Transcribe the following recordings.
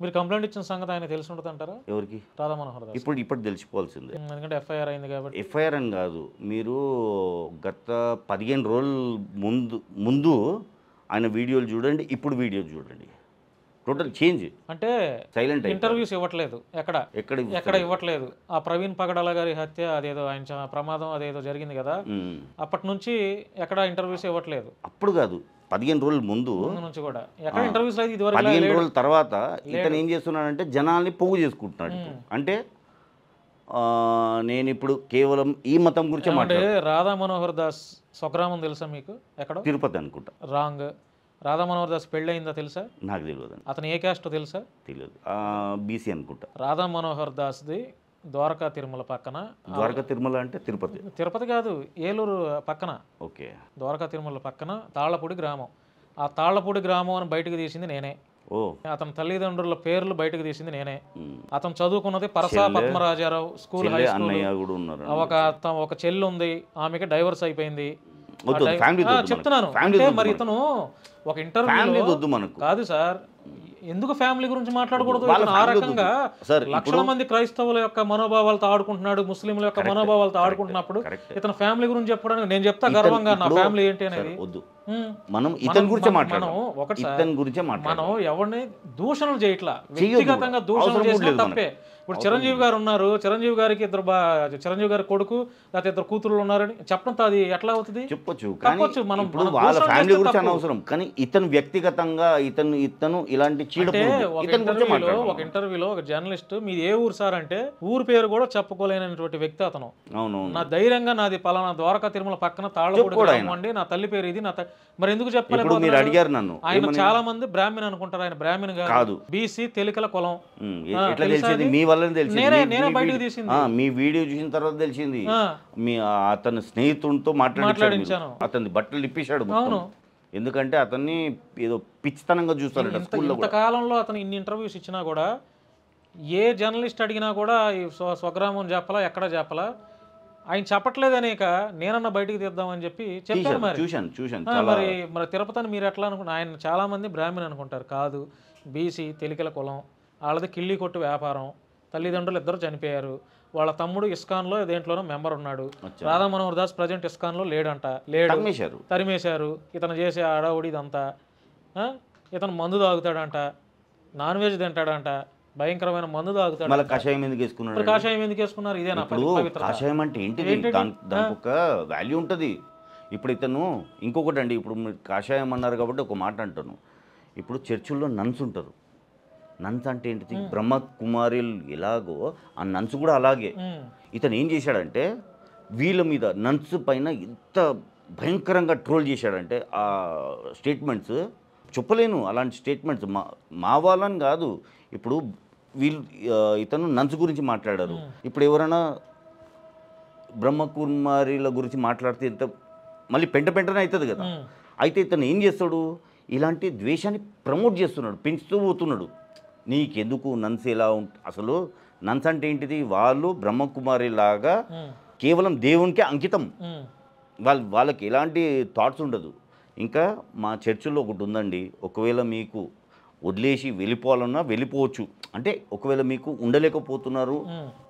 మీరు కంప్లైంట్ ఇచ్చిన సంగతి ఆయన తెలిసి ఉంటుందంటారా? ఎవరికి? రాధా మనోహర్ దాస్. ఇప్పుడు తెలిసిపోవాల్సిందే. ఎందుకంటే ఎఫ్ఐఆర్ అయింది కాబట్టి. ఎఫ్ఐఆర్ అని కాదు, మీరు గత 15 రోజుల ముందు ఆయన వీడియోలు చూడండి, ఇప్పుడు వీడియోలు చూడండి, టోటల్ చేంజ్. అంటే సైలెంట్ ఇంటర్వ్యూస్ ఇవ్వట్లేదు, ఎక్కడ ఇవ్వట్లేదు. ఆ ప్రవీణ్ పగడాల గారి హత్య అదేదో ఆయన ప్రమాదం అదేదో జరిగింది కదా, అప్పటి నుంచి ఎక్కడ ఇంటర్వ్యూస్ ఇవ్వట్లేదు. అప్పుడు కాదు, 15 రోజుల ముందు నుంచి కూడా ఎక్కడ ఇంటర్వ్యూస్ లేదు. ఇదివరకు 15 రోజుల తర్వాత ఇతను ఏం చేస్తున్నాడంటే జనాల్ని పోగు చేసుకుంటున్నాడు. అంటే నేను ఇప్పుడు కేవలం ఈ మతం గురించి మాట్లాడే. రాధా మనోహర్ దాస్ స్వగ్రామం తెలుసా మీకు? ఎక్కడ? తిరుపతి అనుకుంటా. రాంగ్. రాధా మనోహర్ దాస్ పెళ్ళయిందా తెలుసా? నాకు తెలియదు. అతను ఏ క్యాస్ట్ తెలుసా? తెలియదు. బీసీ అనుకుంటా. రాధా మనోహర్ దాస్ది ద్వారకా తిరుమల పక్కన. ద్వారకా తిరుమల అంటే తిరుపతి? తిరుపతి కాదు, ఏలూరు పక్కన. ఓకే. ద్వారకా తిరుమల పక్కన తాళ్లపూడి గ్రామం. ఆ తాళ్లపూడి గ్రామం అని బయటకు తీసింది నేనే. అతని తల్లిదండ్రుల పేర్లు బయటకు తీసింది నేనే. అతను చదువుకున్నది పరసా పద్మరాజారావు స్కూల్, హై స్కూల్. ఒక చెల్లి ఉంది, ఆమెకి డైవర్స్ అయిపోయింది. చెప్తున్నాను. మరి ఇతను ఒక ఇంటర్వ్యూ కాదు సార్, ఎందుకు ఫ్యామిలీ గురించి మాట్లాడకూడదు? ఆ రకంగా లక్షల మంది క్రైస్తవుల యొక్క మనోభావాలతో ఆడుకుంటున్నాడు, ముస్లింల యొక్క మనోభావాలతో ఆడుకుంటున్నప్పుడు ఇతను ఫ్యామిలీ గురించి చెప్పడానికి నేను చెప్తా గర్వంగా నా ఫ్యామిలీ ఏంటి అనేది. మనం ఇతని గురించి మనం ఎవరిని దూషణలు చేయట్లా, వ్యక్తిగతంగా దూషణలు చేసినా తప్పే. ఇప్పుడు చిరంజీవి గారు ఉన్నారు, చిరంజీవి గారికి చిరంజీవి గారి కొడుకు లేకపోతే 2 కూతురు ఉన్నారని చెప్పడం అది ఎట్లా అవుతుంది? చెప్పొచ్చు, మనం వాళ్ళ ఫ్యామిలీ గురించి అనవసరం. కానీ ఇతను వ్యక్తిగతంగా ఇతను ఇలాంటి ఒక ఇంటర్వ్యూలో ఒక జర్నలిస్ట్ మీది ఏ ఊరు సార్ అంటే ఊరు పేరు కూడా చెప్పుకోలేనటువంటి వ్యక్తి అతను. అవును. నా ధైర్యంగా నాది పలానా ద్వారకా తిరుమల పక్కన తాళ్ళపూడి గ్రామం అండి, నా తల్లి పేరు ఇది. మరి ఎందుకు చెప్పలేదు? మీరు అడిగారు నన్ను. ఆయన చాలా మంది బ్రాహ్మణ్ అనుకుంటారు, ఆయన బ్రాహ్మణ్ కాదు, బీసీ తెలికల కులం. నేనే బయటకు తీసింది, మీ వీడియో చూసిన తర్వాత తెలిసింది. మీ అతని స్నేహితుడితో మాట్లాడించాను, అతని బట్టలు ఇప్పించాడు. అవును, ఎందుకంటే అతన్ని ఏదో పిచ్చితనంగా చూస్తాడు. ఇంతకాలంలో అతను ఇన్ని ఇంటర్వ్యూస్ ఇచ్చినా కూడా ఏ జర్నలిస్ట్ అడిగినా కూడా స్వగ్రామం చెప్పలా, ఎక్కడ చెప్పలా. ఆయన చెప్పట్లేదనేక నేనన్నా బయటికి తీద్దామని చెప్పి చెప్పాను. మరి చూశాను. మరి తిరుపతిని మీరు ఎట్లా అనుకుంటారు? ఆయన చాలా మంది బ్రాహ్మణ్ అనుకుంటారు, కాదు, బీసీ తెలికల కులం. వాళ్ళది కిళ్ళి కొట్టు వ్యాపారం, తల్లిదండ్రులు 2 చనిపోయారు, వాళ్ళ తమ్ముడు ఇస్కాన్లో దేంట్లోనో మెంబర్ ఉన్నాడు. రాధా మనోహర్ దాస్ ప్రజెంట్ ఇస్కాన్లో లేడంట, తరిమేశారు. ఇతను చేసే ఆడావుడి ఇదంతా. ఇతను మందు తాగుతాడంట, నాన్ వెజ్ తింటాడంట, భయంకరమైన మందు తాగుతాడు. కషాయం ఎందుకు వేసుకున్నారు? కషాయం ఎందుకు వేసుకున్నారు? ఇదేనా కషాయం అంటే ఏంటి? దానికి ఒక వాల్యూ ఉంటుంది. ఇప్పుడు ఇతను ఇంకొకటి అండి, ఇప్పుడు మీరు కషాయం అన్నారు కాబట్టి ఒక మాట అంటాను. ఇప్పుడు చర్చిల్లో నన్స్ ఉంటారు. నన్స్ అంటే ఏంటిది? బ్రహ్మకుమారిలు ఎలాగో ఆ నన్స్ కూడా అలాగే. ఇతను ఏం చేశాడంటే వీళ్ళ మీద నన్స్ పైన ఎంత భయంకరంగా ట్రోల్ చేశాడంటే ఆ స్టేట్మెంట్స్ చెప్పలేను. అలాంటి స్టేట్మెంట్స్ మా వాళ్ళని కాదు. ఇప్పుడు ఇతను నన్స్ గురించి మాట్లాడారు. ఇప్పుడు ఎవరైనా బ్రహ్మకుమారిల గురించి మాట్లాడితే ఎంత మళ్ళీ పెంటనే అవుతుంది కదా. అయితే ఇతను ఏం చేస్తాడు? ఇలాంటి ద్వేషాన్ని ప్రమోట్ చేస్తున్నాడు, పెంచుతూ పోతున్నాడు. నీకెందుకు నన్స్ ఎలా అసలు నన్స్ అంటే ఏంటిది? వాళ్ళు బ్రహ్మకుమారి లాగా కేవలం దేవునికి అంకితం. వాళ్ళకి ఎలాంటి థాట్స్ ఉండదు. ఇంకా మా చర్చిలో ఒకటి ఉందండి, ఒకవేళ మీకు వదిలేసి వెళ్ళిపోవాలన్నా వెళ్ళిపోవచ్చు. అంటే ఒకవేళ మీకు ఉండలేకపోతున్నారు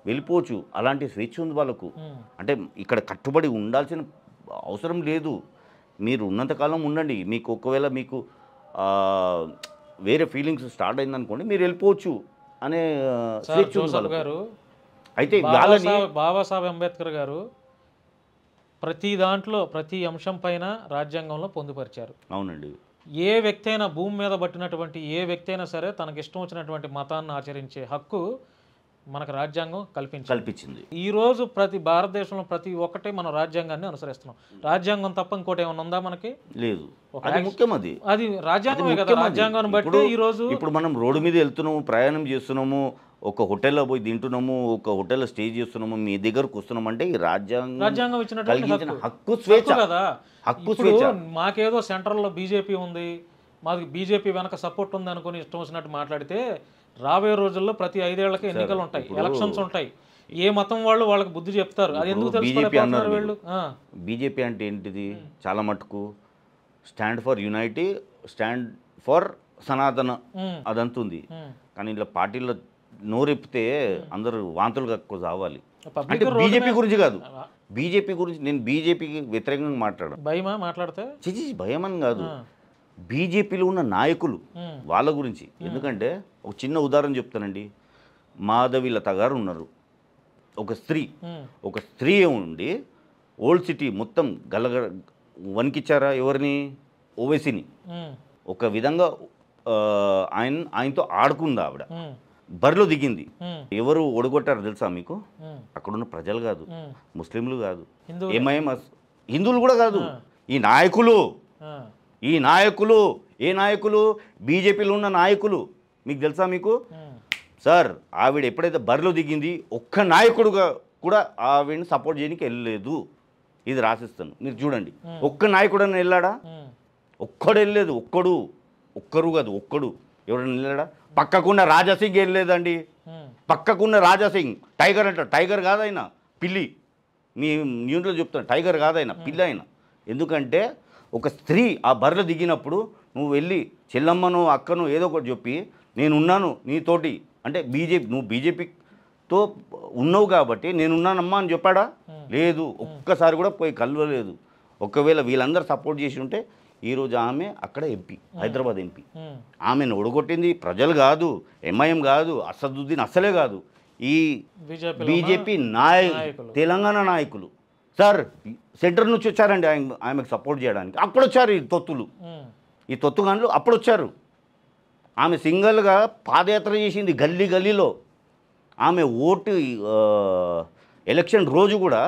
వెళ్ళిపోవచ్చు, అలాంటి స్వేచ్ఛ ఉంది వాళ్ళకు. అంటే ఇక్కడ కట్టుబడి ఉండాల్సిన అవసరం లేదు. మీరు ఉన్నంతకాలం ఉండండి. మీకు ఒకవేళ మీకు వేరే ఫీలింగ్స్ స్టార్ట్ అయిందనుకోండి, మీరు వెళ్ళిపోవచ్చు అనే స్వేచ్ఛ ఉంది గారు. అయితే బాబాసాహెబ్ అంబేద్కర్ గారు ప్రతి దాంట్లో ప్రతి అంశం పైన రాజ్యాంగంలో పొందుపరిచారు. అవునండి. ఏ వ్యక్తి అయినా భూమి మీద పట్టినటువంటి ఏ వ్యక్తి అయినా సరే తనకి ఇష్టం వచ్చినటువంటి మతాన్ని ఆచరించే హక్కు మనకు రాజ్యాంగం కల్పించింది. ఈరోజు ప్రతి భారతదేశంలో ప్రతి ఒక్కటి మనం రాజ్యాంగాన్ని అనుసరిస్తున్నాం. రాజ్యాంగం తప్ప ఇంకోటి ఏమైనా ఉందా? మనకి లేదు. అది రాజ్యాంగమే కదా. రాజ్యాంగాన్ని బట్టి ఈరోజు ఇప్పుడు మనం రోడ్డు మీద వెళ్తున్నాము, ప్రయాణం చేస్తున్నాము, ఒక హోటల్లో పోయి తింటున్నాము, ఒక హోటల్లో స్టే చేస్తున్నాము, మీ దగ్గరకు వస్తున్నాము అంటే ఈ రాజ్యాంగం ఇచ్చినటువంటి హక్కు, స్వేచ్ఛ కదా. హక్కు, స్వేచ్ఛ. మాకేదో సెంట్రల్లో బీజేపీ ఉంది, మాకు బీజేపీ వెనక సపోర్ట్ ఉంది అనుకుని ఇష్టం వచ్చినట్టు మాట్లాడితే రాబోయే రోజుల్లో ప్రతి 5 ఏళ్లకి ఎన్నికలు ఉంటాయి, ఎలక్షన్స్ ఉంటాయి. ఏ మతం వాళ్ళు వాళ్ళకి బుద్ధి చెప్తారు. అది ఎందుకు తెలుసుకోలేకపోతున్నారు వీళ్ళు? బీజేపీ అంటే ఏంటిది? చాలా మటుకు stand for unity, stand for సనాతన ఉమ్, అదంతా ఉంది. ఉమ్. కానీ ఇలా పార్టీలో నోరెప్పితే అందరూ వాంతులు కక్కువ కావాలి. పబ్లిక్ అంటే రోడ్డు బీజేపీ మీద- గురించి కాదు, బీజేపీ గురించి నేను బీజేపీకి వ్యతిరేకంగా మాట్లాడాను. భయమా మాట్లాడితే? చిచి భయం అని కాదు, ఆ, బీజేపీలో ఉన్న నాయకులు ఉమ్, వాళ్ళ గురించి. ఎందుకంటే ఒక చిన్న ఉదాహరణ చెప్తానండి. మాధవి లత గారు ఉన్నారు, ఒక స్త్రీ. ఉమ్, ఒక స్త్రీ ఉండి ఓల్డ్ సిటీ మొత్తం వణికిచ్చారా ఎవరిని? ఓవైసీని. ఉమ్, ఒక విధంగా ఆయనతో ఆడుకుంది ఆవిడ, ఉమ్, బరిలో దిగింది. ఉమ్, ఎవరు ఓడగొట్టారు తెలుసా మీకు? ఉమ్, అక్కడున్న ప్రజలు కాదు, ఉమ్. ముస్లింలు కాదు, హిందువులే. ఎంఐఎం హిందువులు కూడా కాదు, ఆ. ఈ నాయకులు. ఆ, ఈ నాయకులు ఏ నాయకులు? బీజేపీలో ఉన్న నాయకులు. మీకు తెలుసా మీకు? ఉమ్, సార్ ఆవిడ ఎప్పుడైతే బరిలో దిగింది ఒక్క నాయకుడుగా కూడా ఆవిడని సపోర్ట్ చేయడానికి వెళ్ళలేదు. ఇది రాసిస్తాను, మీరు చూడండి. ఒక్క నాయకుడు అని వెళ్ళాడా? ఉమ్, ఒక్కడు వెళ్ళలేదు. ఒక్కరు కాదు, ఒక్కడు ఎవడన్నా వెళ్ళాడా? పక్కకున్న రాజాసింగ్ వెళ్ళలేదండి. ఉమ్, పక్కకున్న రాజాసింగ్ టైగర్ అంటారు. టైగర్ కాదైనా పిల్లి. మీ న్యూస్లో చెప్తాను, టైగర్ కాదైనా పిల్లి అయినా. ఎందుకంటే ఒక స్త్రీ ఆ బరిలో దిగినప్పుడు నువ్వు వెళ్ళి చెల్లమ్మను అక్కను ఏదో ఒకటి చెప్పి నేనున్నాను నీతోటి అంటే నువ్వు బీజేపీతో ఉన్నావు కాబట్టి నేనున్నానమ్మా అని చెప్పాడా? లేదు. ఒక్కసారి కూడా పోయి కలవలేదు. ఒకవేళ వీళ్ళందరూ సపోర్ట్ చేసి ఉంటే ఈరోజు ఆమె అక్కడ ఎంపీ, హైదరాబాద్ ఎంపీ. ఉమ్, ఆమెను ఒడగొట్టింది ప్రజలు కాదు, ఎంఐఎం కాదు, అసదుద్దీన్ అసలే కాదు, ఈ బీజేపీ నాయకులు. తెలంగాణ నాయకులు. సార్ సెంటర్ నుంచి వచ్చారండి ఆమెకు సపోర్ట్ చేయడానికి. అప్పుడు వచ్చారు ఈ తొత్తులు, ఉమ్, ఈ తొత్తుగాన్లు అప్పుడు వచ్చారు. ఆమె సింగిల్గా పాదయాత్ర చేసింది గల్లీ గల్లీలో. ఆమె ఓటు ఎలక్షన్ రోజు కూడా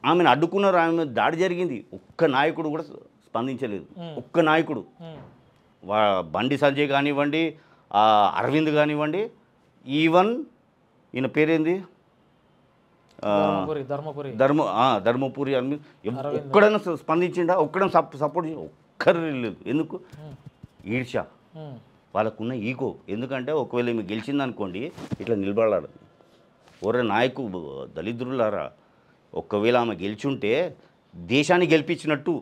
ఆమెను అడ్డుకున్నారు, ఆమె మీద దాడి జరిగింది. ఒక్క నాయకుడు కూడా స్పందించలేదు. ఒక్క నాయకుడు. ఉమ్, బండి సంజయ్ కానివ్వండి, అరవింద్ కానివ్వండి, ఈవెన్ ఈయన పేరేంది ధర్మపురి ధర్మపురి అని ఒక్కడైనా స్పందించిండా? ఒక్కడైనా సపోర్ట్ ఒక్కరు లేదు. ఎందుకు? ఈర్ష్య, ఉమ్, వాళ్ళకున్న ఈగో. ఎందుకంటే ఒకవేళ మీకు గెలిచిందనుకోండి ఇట్లా నిలబడాలి. ఓరే నాయకు దళిద్రులారా, ఒకవేళ ఆమె గెలిచుంటే దేశాన్ని గెలిపించినట్టు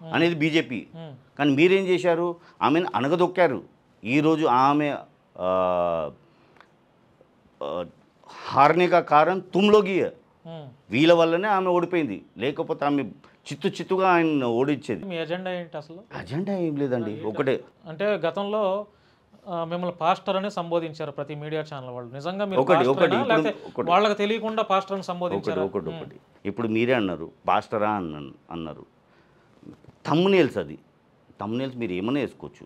అనేది బీజేపీ. కానీ మీరేం చేశారు? ఆమెను అనగదొక్కారు. ఈరోజు ఆమె హార్నేగా కారణం తుమ్లోగి ఉమ్. వీళ్ళ వల్లనే ఆమె ఓడిపోయింది. లేకపోతే ఆమె చిత్తుగా ఆయన ఓడించేది. మీ ఎజెండా ఏంటి అసలు? అజెండా ఏం లేదండి, ఒకటే. అంటే గతంలో మిమ్మల్ని పాస్టర్ అని సంబోధించారు ప్రతి మీడియా ఛానల్ వాళ్ళు. నిజంగా మీరు ఒకటి పాస్టరేనా? ఇప్పుడు లేకపోతే వాళ్ళకి తెలియకుండా పాస్టర్ అని సంబోధించారు? ఒకటి ఇప్పుడు మీరే అన్నారు పాస్టరా అన్నారు. థంబ్నెయిల్స్, అది థంబ్నెయిల్స్ మీరు ఏమైనా వేసుకోవచ్చు.